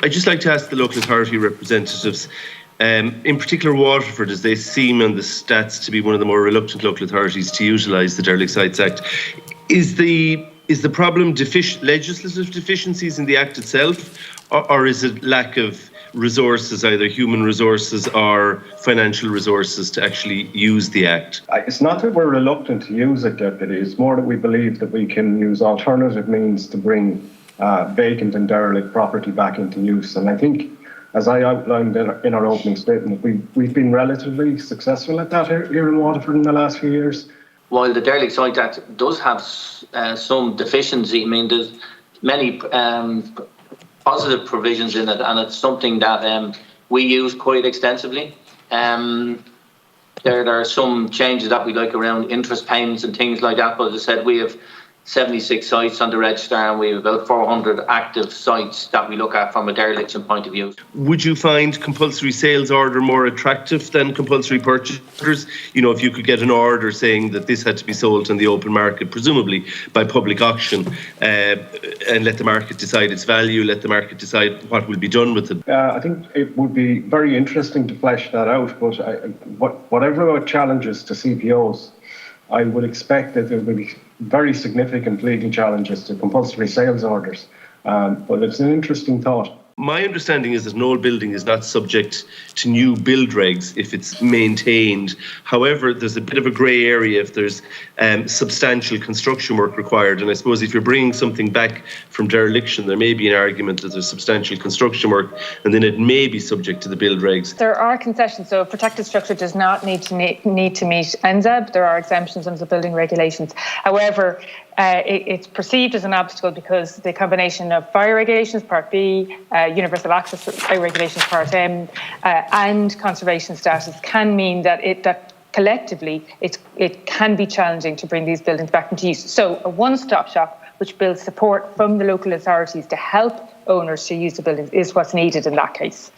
I'd just like to ask the local authority representatives, in particular Waterford, as they seem on the stats to be one of the more reluctant local authorities to utilise the Derelict Sites Act. Is the problem legislative deficiencies in the Act itself, or is it lack of resources, either human resources or financial resources, to actually use the Act? It's not that we're reluctant to use it, Deputy. It's more that we believe that we can use alternative means to bring vacant and derelict property back into use. And I think, as I outlined in our opening statement, we've been relatively successful at that here in Waterford in the last few years. While the Derelict Sites Act does have some deficiency, I mean, there's many positive provisions in it, and it's something that we use quite extensively. There are some changes that we like around interest payments and things like that, but as I said, we have 76 sites on the register, and we have about 400 active sites that we look at from a dereliction point of view. Would you find compulsory sales order more attractive than compulsory purchase orders? You know, if you could get an order saying that this had to be sold on the open market, presumably by public auction, and let the market decide its value, let the market decide what will be done with it. I think it would be very interesting to flesh that out, but whatever challenges to CPOs, I would expect that there will be very significant legal challenges to compulsory sales orders. But it's an interesting thought. My understanding is that an old building is not subject to new build regs if it's maintained. However, there's a bit of a grey area if there's substantial construction work required. And I suppose if you're bringing something back from dereliction, there may be an argument that there's substantial construction work, and then it may be subject to the build regs. There are concessions. So a protected structure does not need to meet NZEB. There are exemptions under the building regulations. However, it's perceived as an obstacle because the combination of fire regulations, Part B, universal access regulations, Part M, and conservation status can mean that collectively it can be challenging to bring these buildings back into use. So a one-stop shop which builds support from the local authorities to help owners to use the buildings is what's needed in that case.